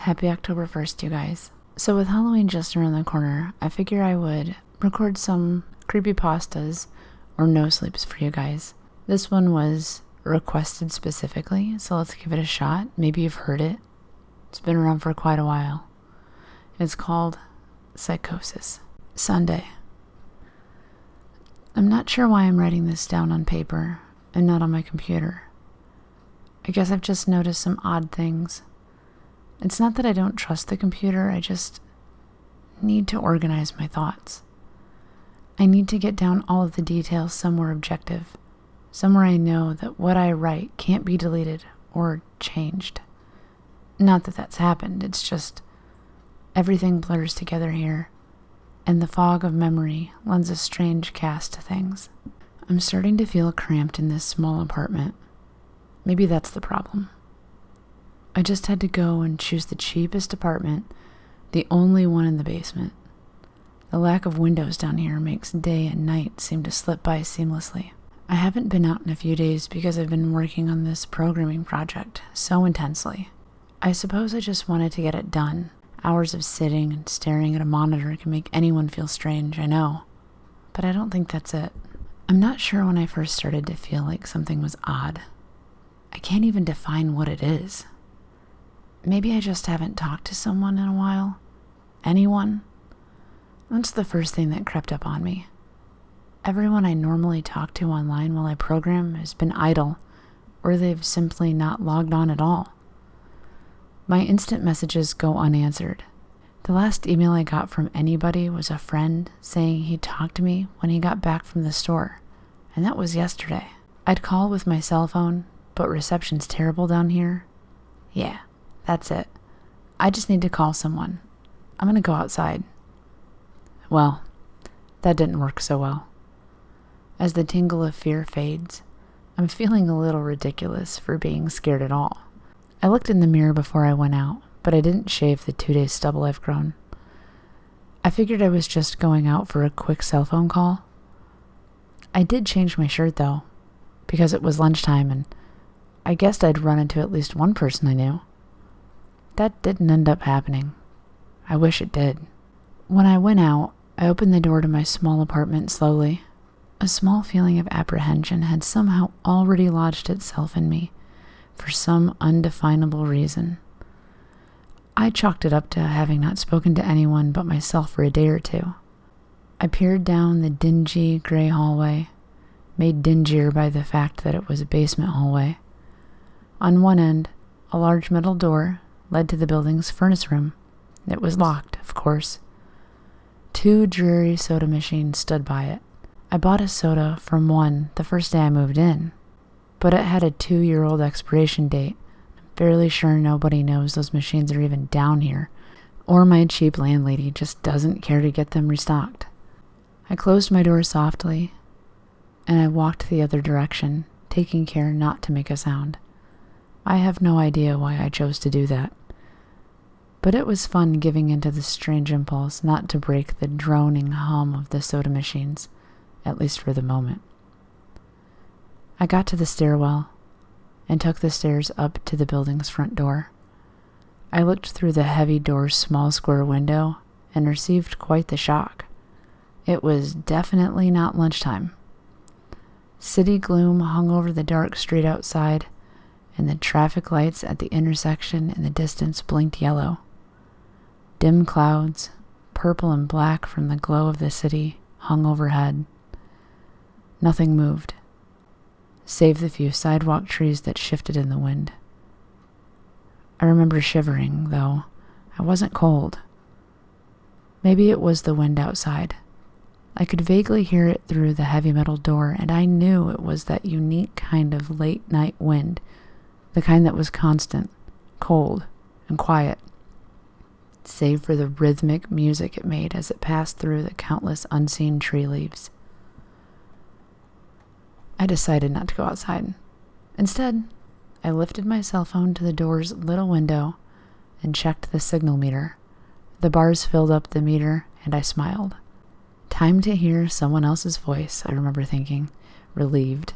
Happy October 1st, you guys. So with Halloween just around the corner, I figure I would record some creepypastas or no sleeps for you guys. This one was requested specifically, so let's give it a shot. Maybe you've heard it. It's been around for quite a while. It's called Psychosis. Sunday. I'm not sure why I'm writing this down on paper and not on my computer. I guess I've just noticed some odd things. It's not that I don't trust the computer, I just need to organize my thoughts. I need to get down all of the details somewhere objective, somewhere I know that what I write can't be deleted or changed. Not that that's happened, it's just everything blurs together here, and the fog of memory lends a strange cast to things. I'm starting to feel cramped in this small apartment. Maybe that's the problem. I just had to go and choose the cheapest apartment, the only one in the basement. The lack of windows down here makes day and night seem to slip by seamlessly. I haven't been out in a few days because I've been working on this programming project so intensely. I suppose I just wanted to get it done. Hours of sitting and staring at a monitor can make anyone feel strange, I know. But I don't think that's it. I'm not sure when I first started to feel like something was odd. I can't even define what it is. Maybe I just haven't talked to someone in a while. Anyone? That's the first thing that crept up on me. Everyone I normally talk to online while I program has been idle, or they've simply not logged on at all. My instant messages go unanswered. The last email I got from anybody was a friend saying he talked to me when he got back from the store, and that was yesterday. I'd call with my cell phone, but reception's terrible down here. Yeah. That's it. I just need to call someone. I'm gonna go outside. Well, that didn't work so well. As the tingle of fear fades, I'm feeling a little ridiculous for being scared at all. I looked in the mirror before I went out, but I didn't shave the 2-day stubble I've grown. I figured I was just going out for a quick cell phone call. I did change my shirt though, because it was lunchtime and I guessed I'd run into at least one person I knew. That didn't end up happening. I wish it did. When I went out, I opened the door to my small apartment slowly. A small feeling of apprehension had somehow already lodged itself in me for some undefinable reason. I chalked it up to having not spoken to anyone but myself for a day or two. I peered down the dingy gray hallway, made dingier by the fact that it was a basement hallway. On one end, a large metal door led to the building's furnace room. It was locked, of course. 2 dreary soda machines stood by it. I bought a soda from one the first day I moved in, but it had a 2-year-old expiration date. I'm fairly sure nobody knows those machines are even down here, or my cheap landlady just doesn't care to get them restocked. I closed my door softly, and I walked the other direction, taking care not to make a sound. I have no idea why I chose to do that. But it was fun giving into the strange impulse not to break the droning hum of the soda machines, at least for the moment. I got to the stairwell and took the stairs up to the building's front door. I looked through the heavy door's small square window and received quite the shock. It was definitely not lunchtime. City gloom hung over the dark street outside, and the traffic lights at the intersection in the distance blinked yellow. Dim clouds, purple and black from the glow of the city, hung overhead. Nothing moved, save the few sidewalk trees that shifted in the wind. I remember shivering, though I wasn't cold. Maybe it was the wind outside. I could vaguely hear it through the heavy metal door, and I knew it was that unique kind of late-night wind, the kind that was constant, cold, and quiet, save for the rhythmic music it made as it passed through the countless unseen tree leaves. I decided not to go outside. Instead, I lifted my cell phone to the door's little window and checked the signal meter. The bars filled up the meter, and I smiled. Time to hear someone else's voice, I remember thinking, relieved.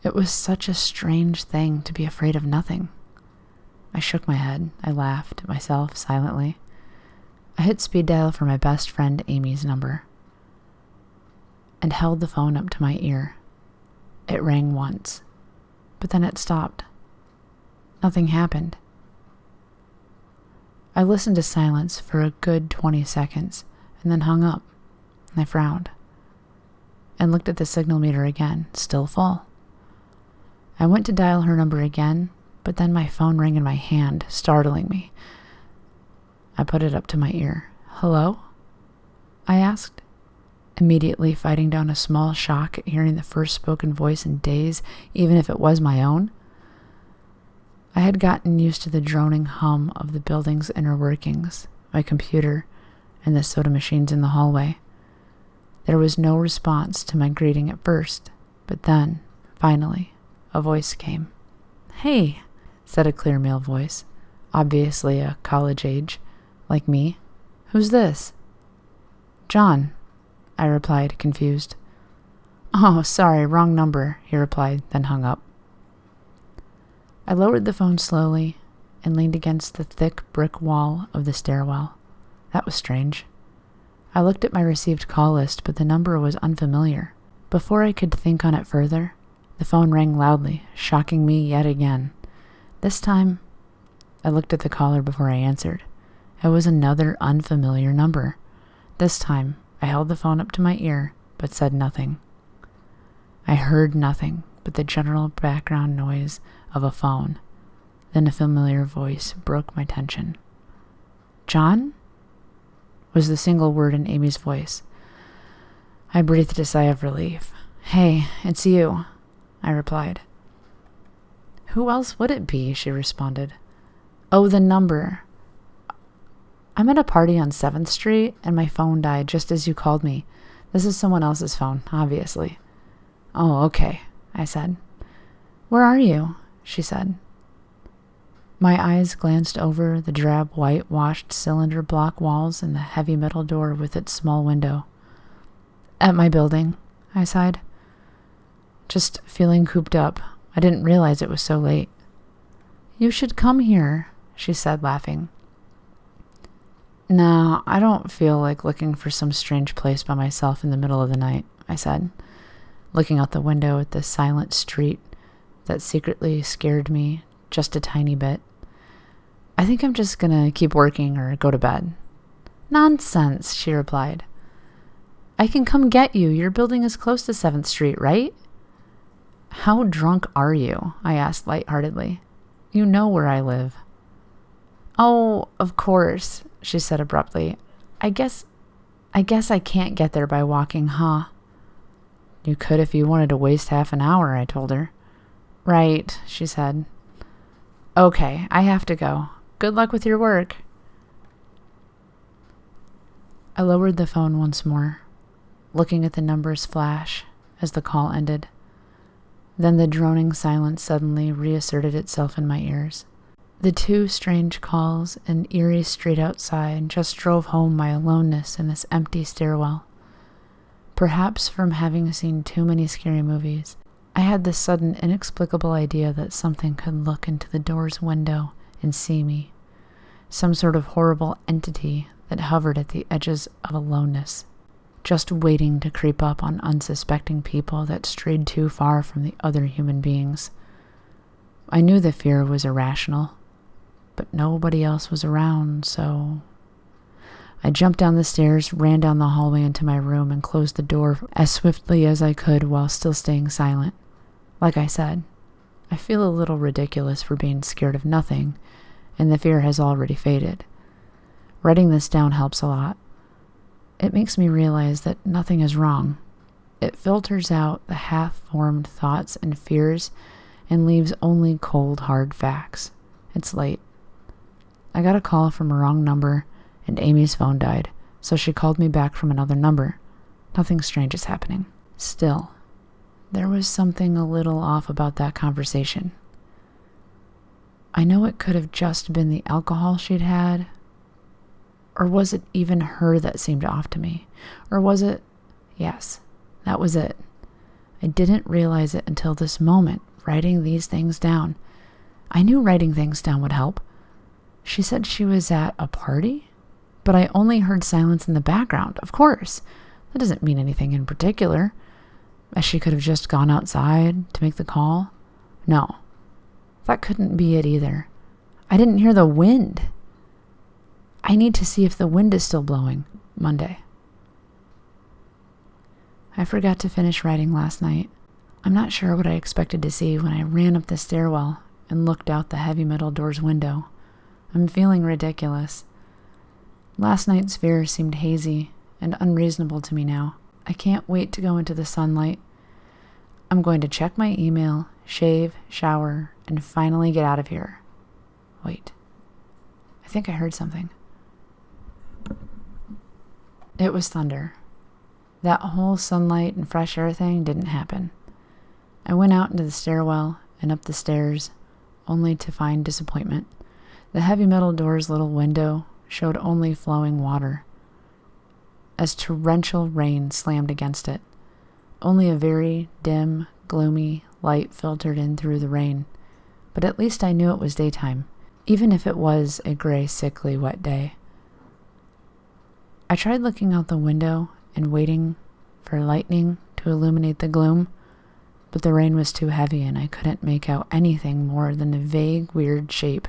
It was such a strange thing to be afraid of nothing. I shook my head. I laughed at myself silently. I hit speed dial for my best friend Amy's number and held the phone up to my ear. It rang once, but then it stopped. Nothing happened. I listened to silence for a good 20 seconds and then hung up. I frowned and looked at the signal meter again, still full. I went to dial her number again, but then my phone rang in my hand, startling me. I put it up to my ear. "Hello?" I asked, immediately fighting down a small shock at hearing the first spoken voice in days, even if it was my own. I had gotten used to the droning hum of the building's inner workings, my computer, and the soda machines in the hallway. There was no response to my greeting at first, but then, finally, a voice came. "Hey," said a clear male voice, obviously a college age, like me. "Who's this?" "John," I replied, confused. "Oh, sorry, wrong number," he replied, then hung up. I lowered the phone slowly and leaned against the thick brick wall of the stairwell. That was strange. I looked at my received call list, but the number was unfamiliar. Before I could think on it further, the phone rang loudly, shocking me yet again. This time, I looked at the caller before I answered. It was another unfamiliar number. This time, I held the phone up to my ear, but said nothing. I heard nothing but the general background noise of a phone. Then a familiar voice broke my tension. "John?" was the single word in Amy's voice. I breathed a sigh of relief. "Hey, it's you," I replied. "Who else would it be?" she responded. "Oh, the number. I'm at a party on 7th Street, and my phone died just as you called me. This is someone else's phone, obviously." "Oh, okay," I said. "Where are you?" she said. My eyes glanced over the drab white-washed cylinder block walls and the heavy metal door with its small window. "At my building," I sighed. "Just feeling cooped up. I didn't realize it was so late." "You should come here," she said, laughing. "No, I don't feel like looking for some strange place by myself in the middle of the night," I said, looking out the window at the silent street that secretly scared me just a tiny bit. "I think I'm just gonna keep working or go to bed." "Nonsense," she replied. "I can come get you. Your building is close to 7th Street, right?" "How drunk are you?" I asked lightheartedly. "You know where I live." "Oh, of course," she said abruptly. I guess I can't get there by walking, huh?" "You could if you wanted to waste half an hour," I told her. "Right," she said. "Okay, I have to go. Good luck with your work." I lowered the phone once more, looking at the numbers flash as the call ended. Then the droning silence suddenly reasserted itself in my ears. The two strange calls and eerie street outside just drove home my aloneness in this empty stairwell. Perhaps from having seen too many scary movies, I had this sudden inexplicable idea that something could look into the door's window and see me. Some sort of horrible entity that hovered at the edges of aloneness, just waiting to creep up on unsuspecting people that strayed too far from the other human beings. I knew the fear was irrational, but nobody else was around, so I jumped down the stairs, ran down the hallway into my room, and closed the door as swiftly as I could while still staying silent. Like I said, I feel a little ridiculous for being scared of nothing, and the fear has already faded. Writing this down helps a lot. It makes me realize that nothing is wrong. It filters out the half-formed thoughts and fears and leaves only cold, hard facts. It's late. I got a call from a wrong number, and Amy's phone died, so she called me back from another number. Nothing strange is happening. Still, there was something a little off about that conversation. I know it could have just been the alcohol she'd had, or was it even her that seemed off to me? Or was it... Yes, that was it. I didn't realize it until this moment, writing these things down. I knew writing things down would help. She said she was at a party, but I only heard silence in the background. Of course, that doesn't mean anything in particular. As she could have just gone outside to make the call. No, that couldn't be it either. I didn't hear the wind. I need to see if the wind is still blowing. Monday. I forgot to finish writing last night. I'm not sure what I expected to see when I ran up the stairwell and looked out the heavy metal door's window. I'm feeling ridiculous. Last night's fear seemed hazy and unreasonable to me now. I can't wait to go into the sunlight. I'm going to check my email, shave, shower, and finally get out of here. Wait. I think I heard something. It was thunder. That whole sunlight and fresh air thing didn't happen. I went out into the stairwell and up the stairs, only to find disappointment. The heavy metal door's little window showed only flowing water, as torrential rain slammed against it. Only a very dim, gloomy light filtered in through the rain, but at least I knew it was daytime, even if it was a gray, sickly, wet day. I tried looking out the window and waiting for lightning to illuminate the gloom, but the rain was too heavy and I couldn't make out anything more than a vague, weird shape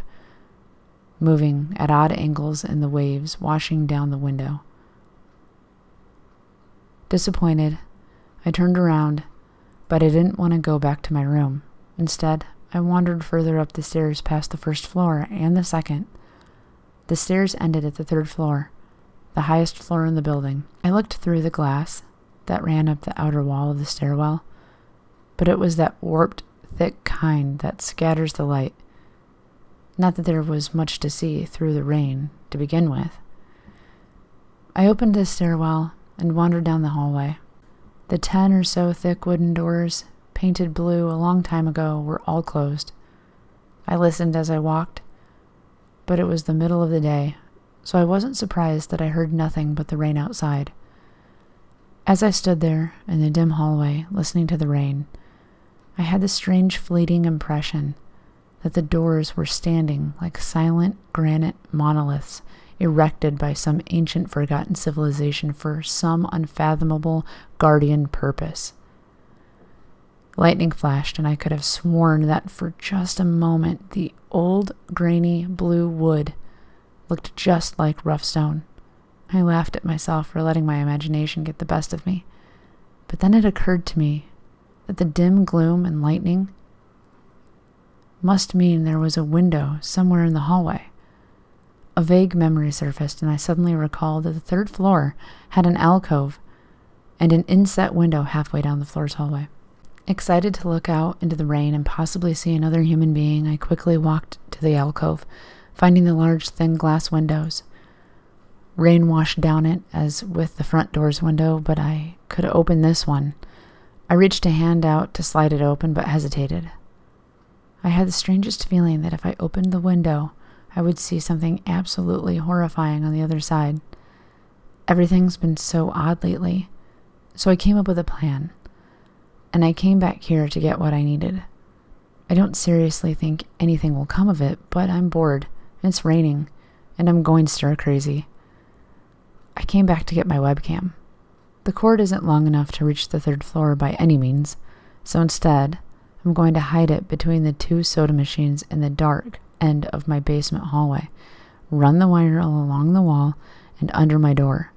moving at odd angles in the waves washing down the window. Disappointed, I turned around, but I didn't want to go back to my room. Instead, I wandered further up the stairs past the first floor and the second. The stairs ended at the third floor, the highest floor in the building. I looked through the glass that ran up the outer wall of the stairwell, but it was that warped, thick kind that scatters the light. Not that there was much to see through the rain to begin with. I opened the stairwell and wandered down the hallway. The 10 or so thick wooden doors, painted blue a long time ago, were all closed. I listened as I walked, but it was the middle of the day, so I wasn't surprised that I heard nothing but the rain outside. As I stood there in the dim hallway, listening to the rain, I had the strange fleeting impression that the doors were standing like silent granite monoliths erected by some ancient forgotten civilization for some unfathomable guardian purpose. Lightning flashed, and I could have sworn that for just a moment the old, grainy blue wood looked just like rough stone. I laughed at myself for letting my imagination get the best of me. But then it occurred to me that the dim gloom and lightning must mean there was a window somewhere in the hallway. A vague memory surfaced, and I suddenly recalled that the third floor had an alcove and an inset window halfway down the floor's hallway. Excited to look out into the rain and possibly see another human being, I quickly walked to the alcove, finding the large, thin glass windows. Rain washed down it as with the front door's window, but I could open this one. I reached a hand out to slide it open, but hesitated. I had the strangest feeling that if I opened the window, I would see something absolutely horrifying on the other side. Everything's been so odd lately, so I came up with a plan, and I came back here to get what I needed. I don't seriously think anything will come of it, but I'm bored, it's raining, and I'm going stir crazy. I came back to get my webcam. The cord isn't long enough to reach the third floor by any means, so instead, I'm going to hide it between the 2 soda machines in the dark end of my basement hallway, run the wire along the wall and under my door,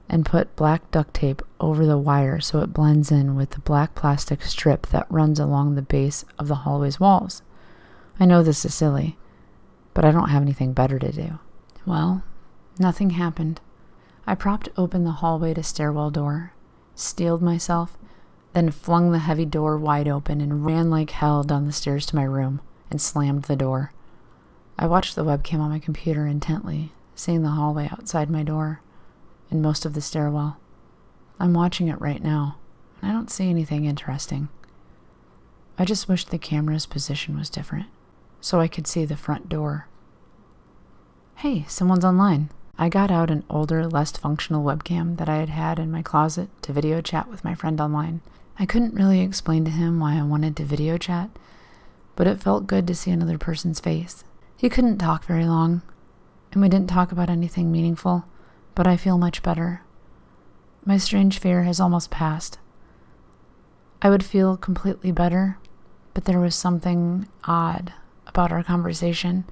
and put black duct tape over the wire so it blends in with the black plastic strip that runs along the base of the hallway's walls. I know this is silly, but I don't have anything better to do. Well, nothing happened. I propped open the hallway to stairwell door, steeled myself, then flung the heavy door wide open and ran like hell down the stairs to my room and slammed the door. I watched the webcam on my computer intently, seeing the hallway outside my door and most of the stairwell. I'm watching it right now, and I don't see anything interesting. I just wish the camera's position was different, so I could see the front door. Hey, someone's online. I got out an older, less functional webcam that I had had in my closet to video chat with my friend online. I couldn't really explain to him why I wanted to video chat, but it felt good to see another person's face. He couldn't talk very long, and we didn't talk about anything meaningful, but I feel much better. My strange fear has almost passed. I would feel completely better, but there was something odd about our conversation.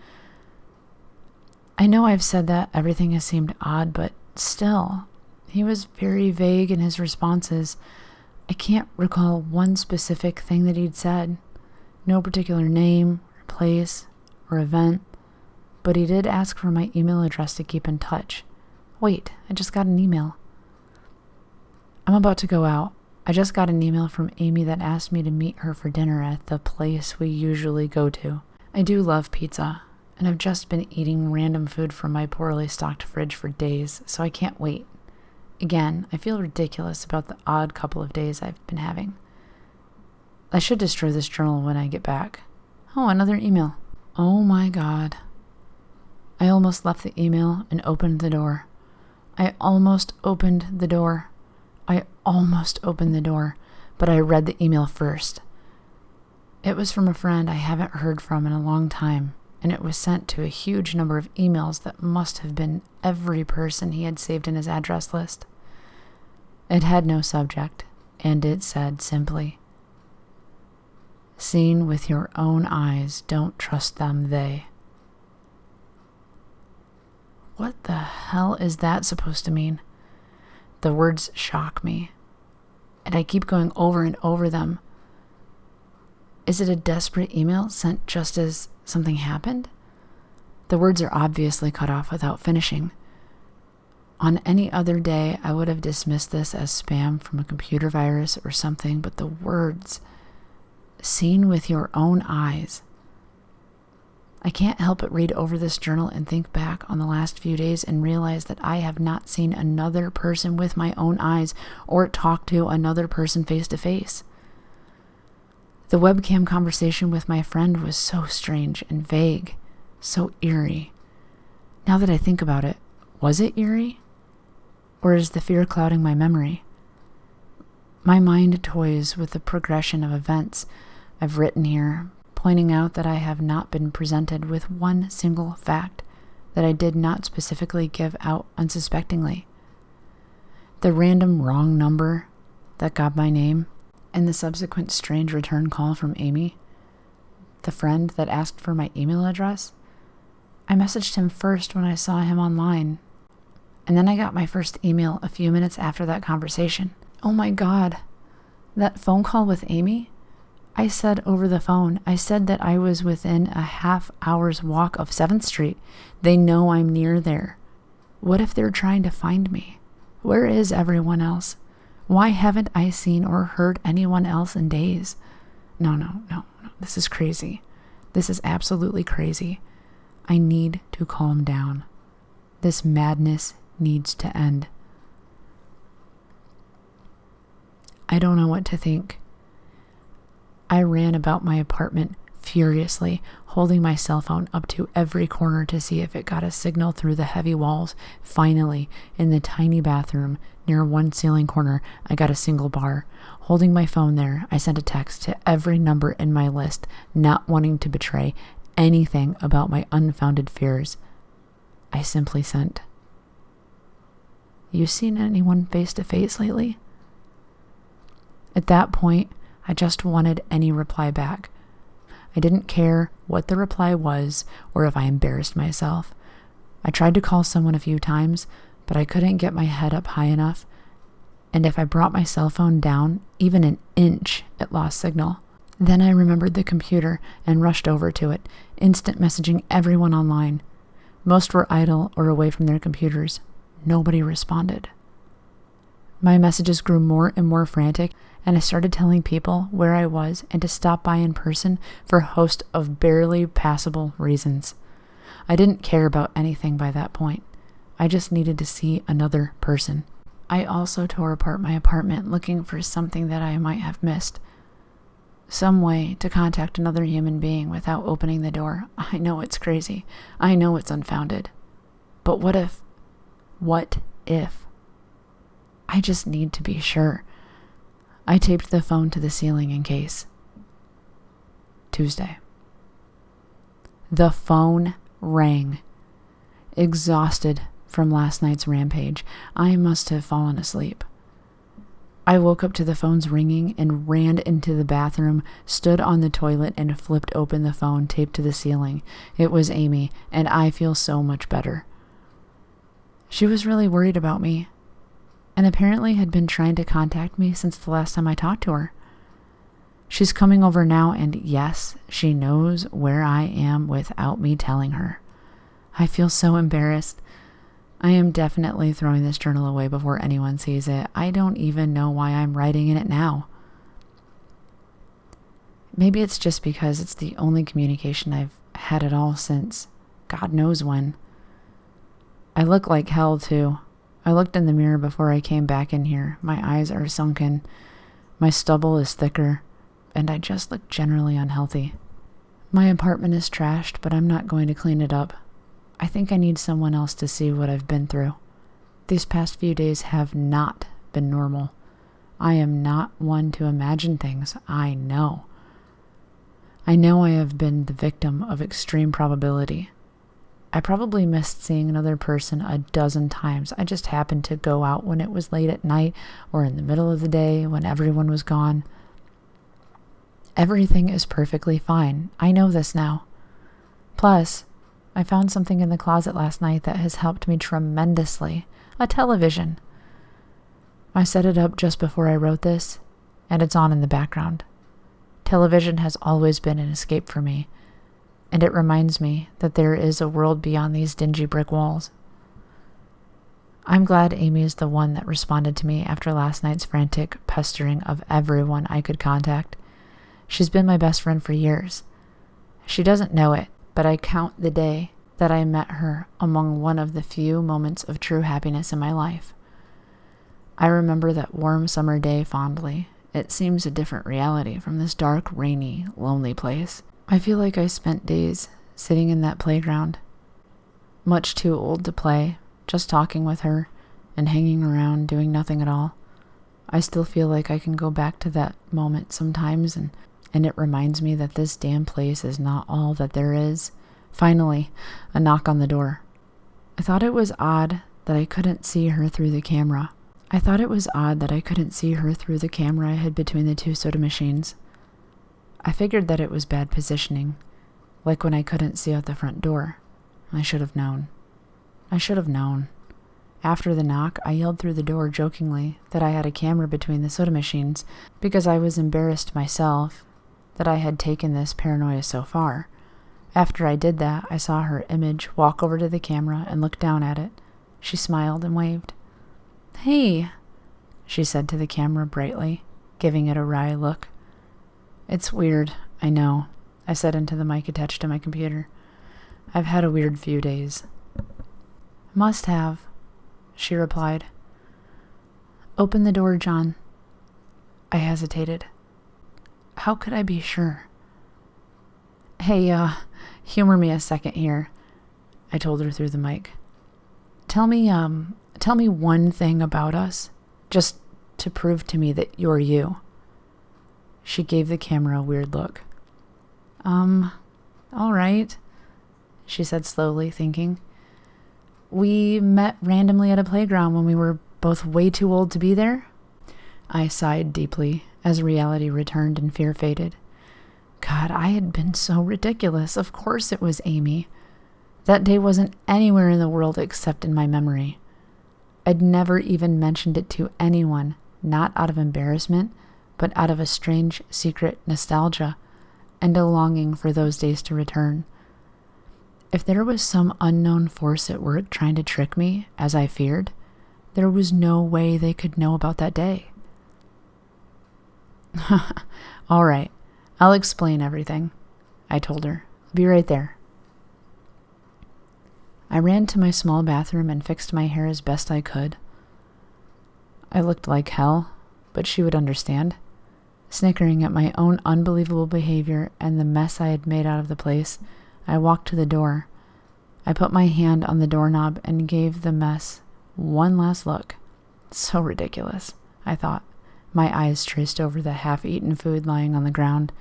I know I've said that everything has seemed odd, but still, he was very vague in his responses. I can't recall one specific thing that he'd said. No particular name, or place, or event, but he did ask for my email address to keep in touch. Wait, I just got an email. I'm about to go out. I just got an email from Amy that asked me to meet her for dinner at the place we usually go to. I do love pizza, and I've just been eating random food from my poorly stocked fridge for days, so I can't wait. Again, I feel ridiculous about the odd couple of days I've been having. I should destroy this journal when I get back. Oh, another email. Oh my God. I almost left the email and opened the door. I almost opened the door, but I read the email first. It was from a friend I haven't heard from in a long time, and it was sent to a huge number of emails that must have been every person he had saved in his address list. It had no subject, and it said simply, "Seen with your own eyes, don't trust them, they." What the hell is that supposed to mean? The words shock me, and I keep going over and over them. Is it a desperate email sent just as something happened? The words are obviously cut off without finishing. On any other day, I would have dismissed this as spam from a computer virus or something, but the words, "seen with your own eyes." I can't help but read over this journal and think back on the last few days and realize that I have not seen another person with my own eyes or talked to another person face to face. The webcam conversation with my friend was so strange and vague, so eerie. Now that I think about it, was it eerie? Or is the fear clouding my memory? My mind toys with the progression of events I've written here, pointing out that I have not been presented with one single fact that I did not specifically give out unsuspectingly. The random wrong number that got my name, and the subsequent strange return call from Amy, the friend that asked for my email address. I messaged him first when I saw him online, and then I got my first email a few minutes after that conversation. Oh my God, that phone call with Amy? I said over the phone, I said that I was within a half-hour's walk of 7th Street. They know I'm near there. What if they're trying to find me? Where is everyone else? Why haven't I seen or heard anyone else in days? No. This is crazy. This is absolutely crazy. I need to calm down. This madness needs to end. I don't know what to think. I ran about my apartment furiously, holding my cell phone up to every corner to see if it got a signal through the heavy walls. Finally, in the tiny bathroom near one ceiling corner, I got a single bar. Holding my phone there, I sent a text to every number in my list, not wanting to betray anything about my unfounded fears. I simply sent, "You seen anyone face to face lately?" At that point, I just wanted any reply back. I didn't care what the reply was or if I embarrassed myself. I tried to call someone a few times, but I couldn't get my head up high enough, and if I brought my cell phone down even an inch, it lost signal. Then I remembered the computer and rushed over to it, instant messaging everyone online. Most were idle or away from their computers. Nobody responded. My messages grew more and more frantic, and I started telling people where I was and to stop by in person for a host of barely passable reasons. I didn't care about anything by that point. I just needed to see another person. I also tore apart my apartment looking for something that I might have missed. Some way to contact another human being without opening the door. I know it's crazy. I know it's unfounded. But what if? I just need to be sure. I taped the phone to the ceiling in case. Tuesday. The phone rang. Exhausted from last night's rampage, I must have fallen asleep. I woke up to the phone's ringing and ran into the bathroom, stood on the toilet, and flipped open the phone taped to the ceiling. It was Amy, and I feel so much better. She was really worried about me, and apparently had been trying to contact me since the last time I talked to her. She's coming over now, and yes, she knows where I am without me telling her. I feel so embarrassed. I am definitely throwing this journal away before anyone sees it. I don't even know why I'm writing in it now. Maybe it's just because it's the only communication I've had at all since God knows when. I look like hell, too. I looked in the mirror before I came back in here. My eyes are sunken. My stubble is thicker, and I just look generally unhealthy. My apartment is trashed, but I'm not going to clean it up. I think I need someone else to see what I've been through. These past few days have not been normal. I am not one to imagine things. I know I have been the victim of extreme probability. I probably missed seeing another person a dozen times. I just happened to go out when it was late at night or in the middle of the day when everyone was gone. Everything is perfectly fine. I know this now. Plus, I found something in the closet last night that has helped me tremendously. A television. I set it up just before I wrote this, and it's on in the background. Television has always been an escape for me, and it reminds me that there is a world beyond these dingy brick walls. I'm glad Amy is the one that responded to me after last night's frantic pestering of everyone I could contact. She's been my best friend for years. She doesn't know it, but I count the day that I met her among one of the few moments of true happiness in my life. I remember that warm summer day fondly. It seems a different reality from this dark, rainy, lonely place. I feel like I spent days sitting in that playground, much too old to play, just talking with her and hanging around, doing nothing at all. I still feel like I can go back to that moment sometimes, and it reminds me that this damn place is not all that there is. Finally, a knock on the door. I thought it was odd that I couldn't see her through the camera. I hid between the two soda machines. I figured that it was bad positioning, like when I couldn't see out the front door. I should have known. After the knock, I yelled through the door jokingly that I had a camera between the soda machines because I was embarrassed myself that I had taken this paranoia so far. After I did that, I saw her image walk over to the camera and look down at it. She smiled and waved. "Hey," she said to the camera brightly, giving it a wry look. "It's weird, I know," I said into the mic attached to my computer. "I've had a weird few days." "Must have," she replied. "Open the door, John." I hesitated. How could I be sure? "Hey, humor me a second here," I told her through the mic. Tell me one thing about us, just to prove to me that you're you." She gave the camera a weird look. All right," she said slowly, thinking. "We met randomly at a playground when we were both way too old to be there." I sighed deeply as reality returned and fear faded. God, I had been so ridiculous. Of course it was Amy. That day wasn't anywhere in the world except in my memory. I'd never even mentioned it to anyone, not out of embarrassment, but out of a strange, secret nostalgia and a longing for those days to return. If there was some unknown force at work trying to trick me, as I feared, there was no way they could know about that day. "All right, I'll explain everything," I told her. "I'll be right there." I ran to my small bathroom and fixed my hair as best I could. I looked like hell, but she would understand. Snickering at my own unbelievable behavior and the mess I had made out of the place, I walked to the door. I put my hand on the doorknob and gave the mess one last look. So ridiculous, I thought. My eyes traced over the half-eaten food lying on the ground,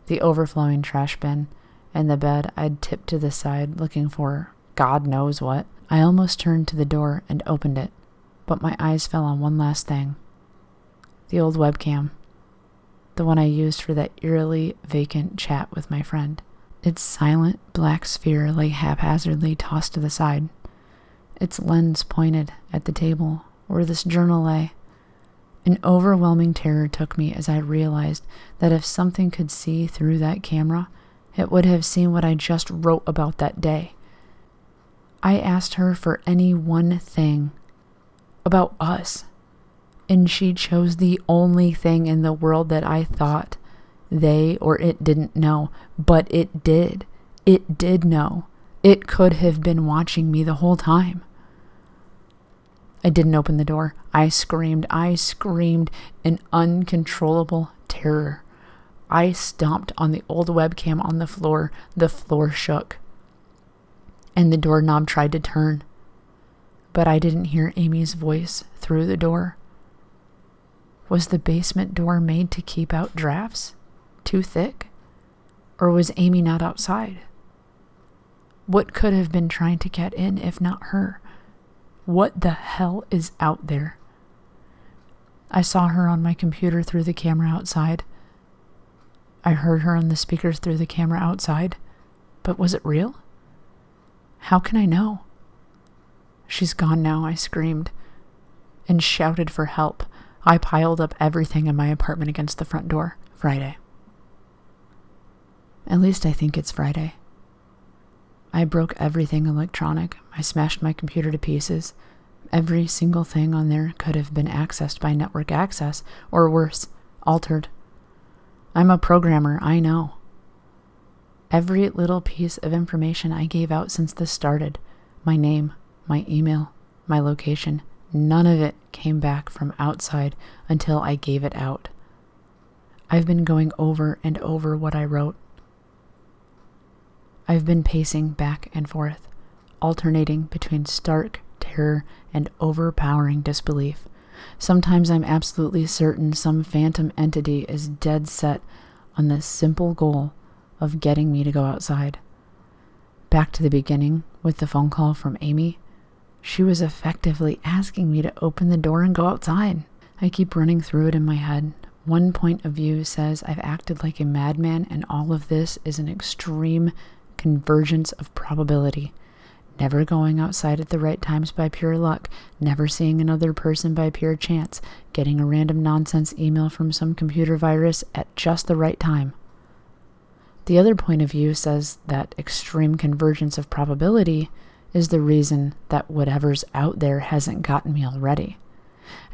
the overflowing trash bin, In the bed, I'd tipped to the side, looking for God knows what. I almost turned to the door and opened it, but my eyes fell on one last thing. The old webcam. The one I used for that eerily vacant chat with my friend. Its silent black sphere lay haphazardly tossed to the side. Its lens pointed at the table where this journal lay. An overwhelming terror took me as I realized that if something could see through that camera, it would have seen what I just wrote about that day. I asked her for any one thing about us, and she chose the only thing in the world that I thought they or it didn't know, but it did. It did know. It could have been watching me the whole time. I didn't open the door. I screamed in uncontrollable terror. I stomped on the old webcam on the floor. The floor shook, and the doorknob tried to turn. But I didn't hear Amy's voice through the door. Was the basement door made to keep out drafts? Too thick? Or was Amy not outside? What could have been trying to get in if not her? What the hell is out there? I saw her on my computer through the camera outside. I heard her on the speakers through the camera outside. But was it real? How can I know? She's gone now, I screamed and shouted for help. I piled up everything in my apartment against the front door. Friday. At least I think it's Friday. I broke everything electronic. I smashed my computer to pieces. Every single thing on there could have been accessed by network access, or worse, altered. I'm a programmer, I know. Every little piece of information I gave out since this started, my name, my email, my location, none of it came back from outside until I gave it out. I've been going over and over what I wrote. I've been pacing back and forth, alternating between stark terror and overpowering disbelief. Sometimes I'm absolutely certain some phantom entity is dead set on the simple goal of getting me to go outside. Back to the beginning with the phone call from Amy, she was effectively asking me to open the door and go outside. I keep running through it in my head. One point of view says I've acted like a madman, and all of this is an extreme convergence of probability. Never going outside at the right times by pure luck, never seeing another person by pure chance, getting a random nonsense email from some computer virus at just the right time. The other point of view says that extreme convergence of probability is the reason that whatever's out there hasn't gotten me already.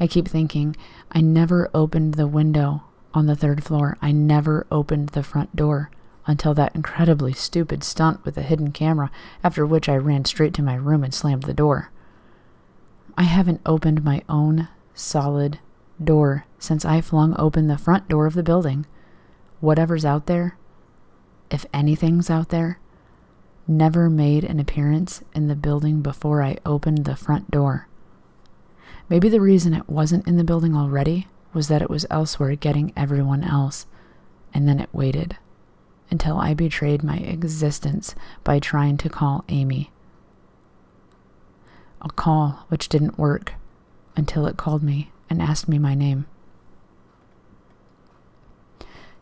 I keep thinking, I never opened the window on the 3rd floor. I never opened the front door until that incredibly stupid stunt with the hidden camera, after which I ran straight to my room and slammed the door. I haven't opened my own solid door since I flung open the front door of the building. Whatever's out there, if anything's out there, never made an appearance in the building before I opened the front door. Maybe the reason it wasn't in the building already was that it was elsewhere getting everyone else, and then it waited until I betrayed my existence by trying to call Amy. A call which didn't work until it called me and asked me my name.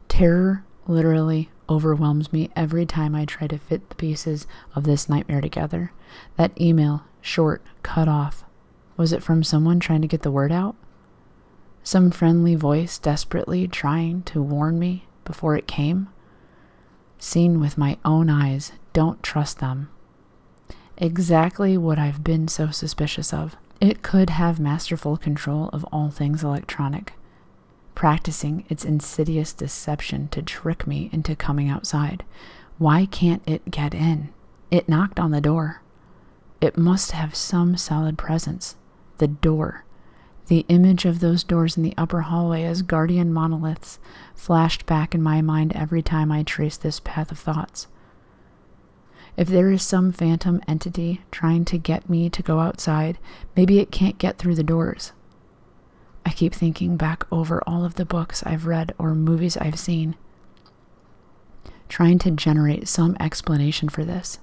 Terror literally overwhelms me every time I try to fit the pieces of this nightmare together. That email, short, cut off. Was it from someone trying to get the word out? Some friendly voice desperately trying to warn me before it came? Seen with my own eyes, don't trust them. Exactly what I've been so suspicious of. It could have masterful control of all things electronic, practicing its insidious deception to trick me into coming outside. Why can't it get in? It knocked on the door. It must have some solid presence. The door. The image of those doors in the upper hallway as guardian monoliths flashed back in my mind every time I traced this path of thoughts. If there is some phantom entity trying to get me to go outside, maybe it can't get through the doors. I keep thinking back over all of the books I've read or movies I've seen. trying to generate some explanation for this.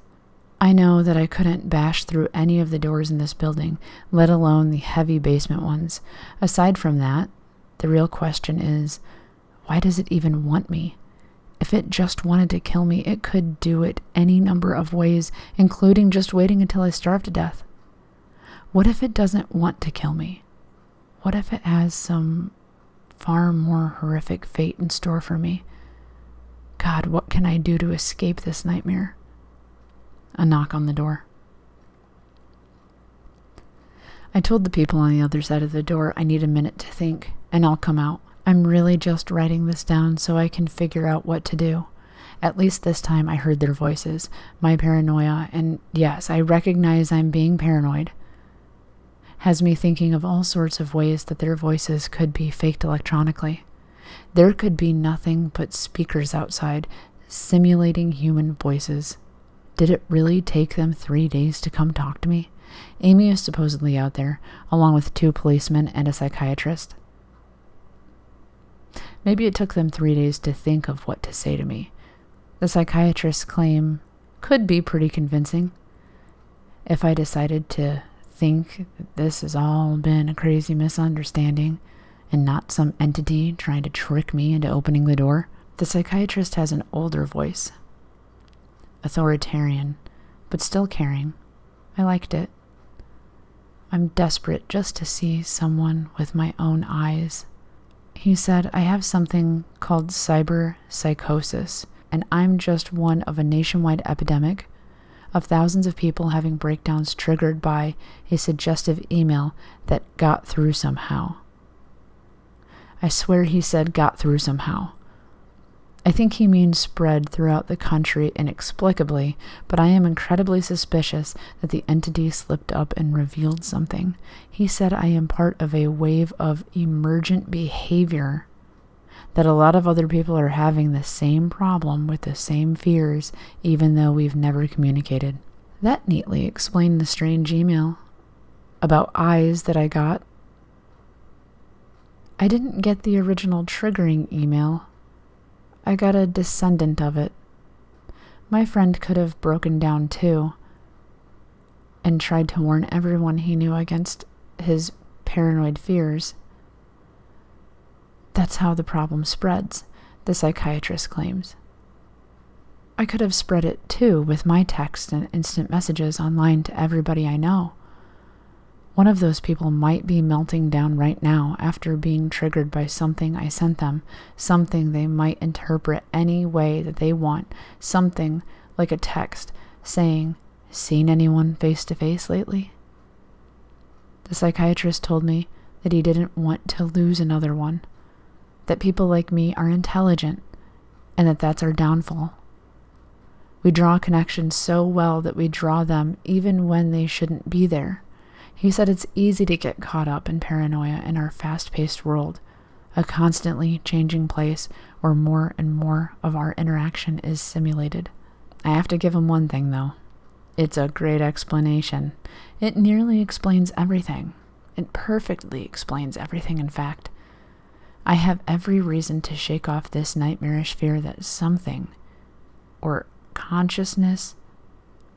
I know that I couldn't bash through any of the doors in this building, let alone the heavy basement ones. Aside from that, the real question is, why does it even want me? If it just wanted to kill me, it could do it any number of ways, including just waiting until I starve to death. What if it doesn't want to kill me? What if it has some far more horrific fate in store for me? God, what can I do to escape this nightmare? A knock on the door. I told the people on the other side of the door I need a minute to think, and I'll come out. I'm really just writing this down so I can figure out what to do. At least this time I heard their voices, my paranoia, and yes, I recognize I'm being paranoid, has me thinking of all sorts of ways that their voices could be faked electronically. There could be nothing but speakers outside, simulating human voices. Did it really take them 3 days to come talk to me? Amy is supposedly out there, along with 2 policemen and a psychiatrist. Maybe it took them 3 days to think of what to say to me. The psychiatrist's claim could be pretty convincing. If I decided to think that this has all been a crazy misunderstanding and not some entity trying to trick me into opening the door. The psychiatrist has an older voice. Authoritarian, but still caring. I liked it. I'm desperate just to see someone with my own eyes. He said, I have something called psychosis, and I'm just one of a nationwide epidemic of thousands of people having breakdowns triggered by a suggestive email that got through somehow. I swear he said got through somehow. I think he means spread throughout the country inexplicably, but I am incredibly suspicious that the entity slipped up and revealed something. He said I am part of a wave of emergent behavior, that a lot of other people are having the same problem with the same fears, even though we've never communicated. That neatly explained the strange email about eyes that I got. I didn't get the original triggering email. I got a descendant of it. My friend could have broken down too and tried to warn everyone he knew against his paranoid fears. That's how the problem spreads, the psychiatrist claims. I could have spread it too with my text and instant messages online to everybody I know. One of those people might be melting down right now after being triggered by something I sent them, something they might interpret any way that they want, something like a text saying, "Seen anyone face to face lately?" The psychiatrist told me that he didn't want to lose another one, that people like me are intelligent, and that that's our downfall. We draw connections so well that we draw them even when they shouldn't be there. He said it's easy to get caught up in paranoia in our fast-paced world, a constantly changing place where more and more of our interaction is simulated. I have to give him one thing, though. It's a great explanation. It nearly explains everything. It perfectly explains everything, in fact. I have every reason to shake off this nightmarish fear that something, or consciousness,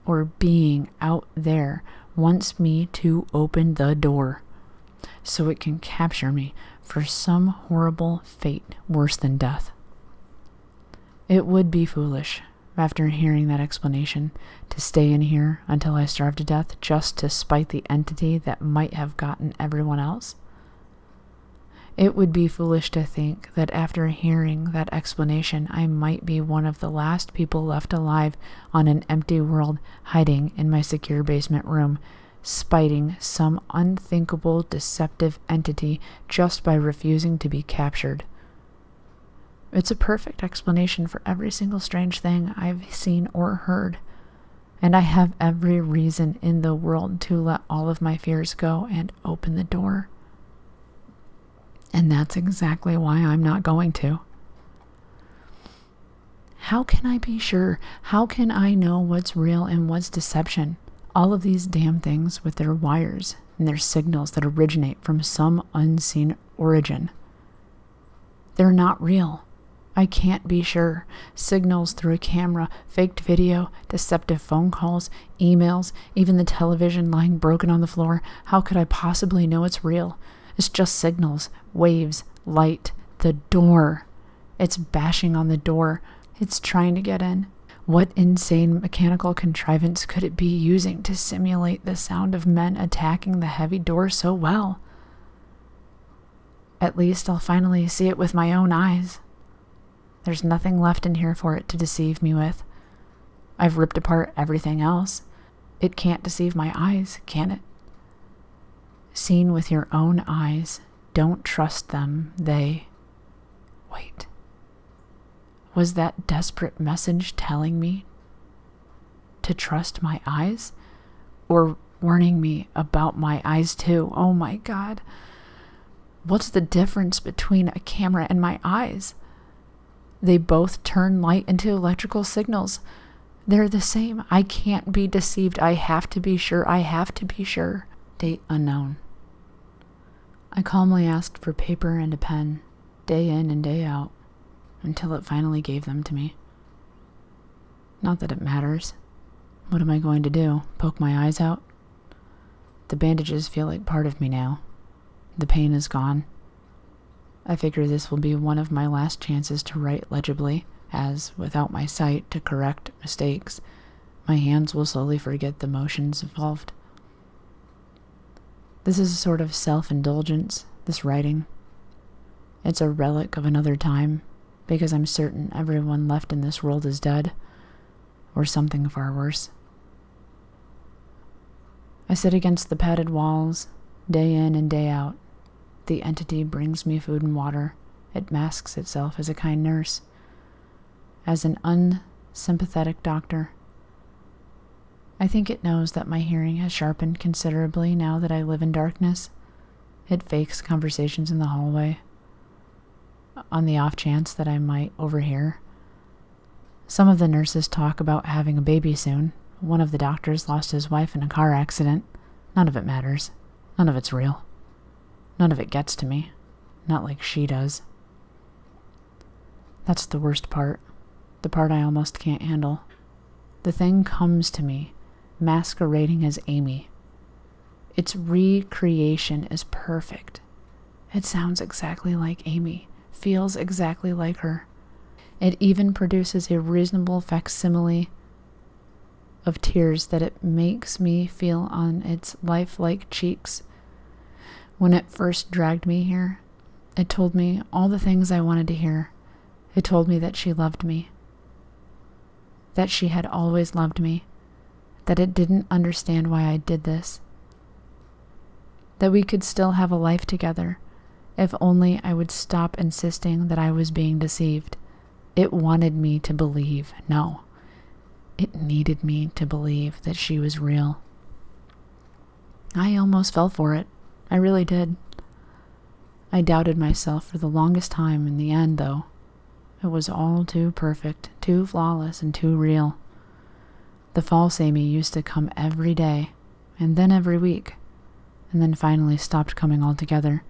or being out there wants me to open the door so it can capture me for some horrible fate worse than death. It would be foolish, after hearing that explanation, to stay in here until I starve to death just to spite the entity that might have gotten everyone else. It would be foolish to think that after hearing that explanation, I might be one of the last people left alive on an empty world, hiding in my secure basement room, spiting some unthinkable deceptive entity just by refusing to be captured. It's a perfect explanation for every single strange thing I've seen or heard, and I have every reason in the world to let all of my fears go and open the door. And that's exactly why I'm not going to. How can I be sure? How can I know what's real and what's deception? All of these damn things with their wires and their signals that originate from some unseen origin. They're not real. I can't be sure. Signals through a camera, faked video, deceptive phone calls, emails, even the television lying broken on the floor. How could I possibly know it's real? It's just signals, waves, light, the door. It's bashing on the door. It's trying to get in. What insane mechanical contrivance could it be using to simulate the sound of men attacking the heavy door so well? At least I'll finally see it with my own eyes. There's nothing left in here for it to deceive me with. I've ripped apart everything else. It can't deceive my eyes, can it? Seen with your own eyes, don't trust them. Wait. Was that desperate message telling me to trust my eyes? Or warning me about my eyes too? Oh my God. What's the difference between a camera and my eyes? They both turn light into electrical signals. They're the same. I can't be deceived. I have to be sure. I have to be sure. Date unknown. I calmly asked for paper and a pen, day in and day out, until it finally gave them to me. Not that it matters. What am I going to do? Poke my eyes out? The bandages feel like part of me now. The pain is gone. I figure this will be one of my last chances to write legibly, as, without my sight to correct mistakes, my hands will slowly forget the motions involved. This is a sort of self-indulgence, this writing. It's a relic of another time, because I'm certain everyone left in this world is dead, or something far worse. I sit against the padded walls, day in and day out. The entity brings me food and water. It masks itself as a kind nurse, as an unsympathetic doctor. I think it knows that my hearing has sharpened considerably now that I live in darkness. It fakes conversations in the hallway, on the off chance that I might overhear. Some of the nurses talk about having a baby soon. One of the doctors lost his wife in a car accident. None of it matters. None of it's real. None of it gets to me. Not like she does. That's the worst part. The part I almost can't handle. The thing comes to me, masquerading as Amy. Its recreation is perfect. It sounds exactly like Amy, feels exactly like her. It even produces a reasonable facsimile of tears that it makes me feel on its lifelike cheeks. When it first dragged me here, it told me all the things I wanted to hear. It told me that she loved me, that she had always loved me, that it didn't understand why I did this, that we could still have a life together if only I would stop insisting that I was being deceived. It wanted me to believe. No, it needed me to believe that she was real. I almost fell for it. I really did. I doubted myself for the longest time. In the end, though, it was all too perfect, too flawless, and too real. The false Amy used to come every day, and then every week, and then finally stopped coming altogether.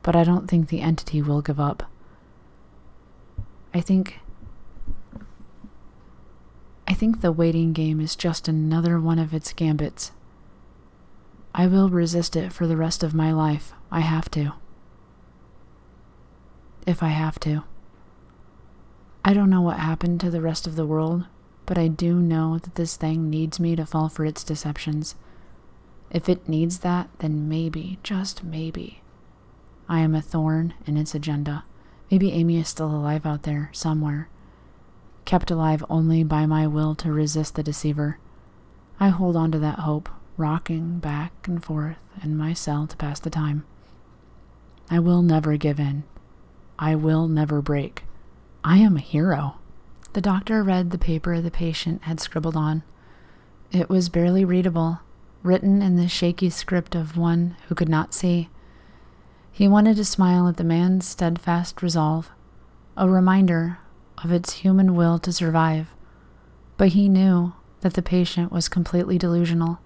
But I don't think the entity will give up. I think the waiting game is just another one of its gambits. I will resist it for the rest of my life. I have to. If I have to. I don't know what happened to the rest of the world, but I do know that this thing needs me to fall for its deceptions. If it needs that, then maybe, just maybe, I am a thorn in its agenda. Maybe Amy is still alive out there, somewhere, kept alive only by my will to resist the deceiver. I hold on to that hope, rocking back and forth in my cell to pass the time. I will never give in. I will never break. I am a hero. The doctor read the paper the patient had scribbled on. It was barely readable, written in the shaky script of one who could not see. He wanted to smile at the man's steadfast resolve, a reminder of its human will to survive, but he knew that the patient was completely delusional.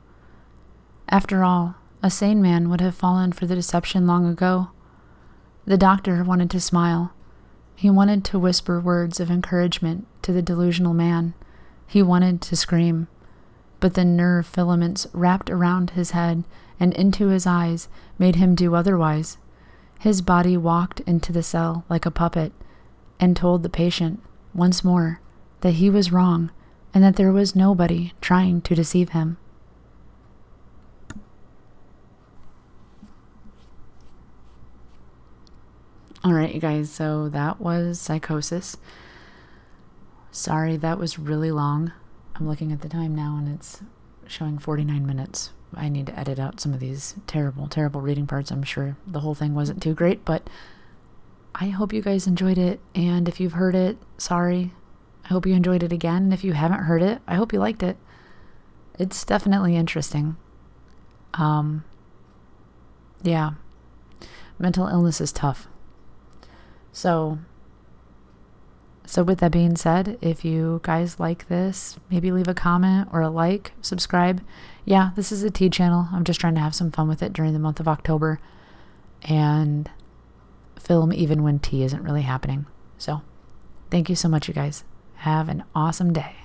After all, a sane man would have fallen for the deception long ago. The doctor wanted to smile, He wanted to whisper words of encouragement to the delusional man. He wanted to scream, but the nerve filaments wrapped around his head and into his eyes made him do otherwise. His body walked into the cell like a puppet and told the patient once more that he was wrong and that there was nobody trying to deceive him. All right, you guys, so that was Psychosis. Sorry, that was really long. I'm looking at the time now and it's showing 49 minutes. I need to edit out some of these terrible, terrible reading parts. I'm sure the whole thing wasn't too great, but I hope you guys enjoyed it. And if you've heard it, sorry. I hope you enjoyed it again. And if you haven't heard it, I hope you liked it. It's definitely interesting. Yeah. Mental illness is tough. So with that being said, if you guys like this, maybe leave a comment or a like, subscribe. Yeah, this is a tea channel. I'm just trying to have some fun with it during the month of October and film even when tea isn't really happening. So thank you so much, you guys. Have an awesome day.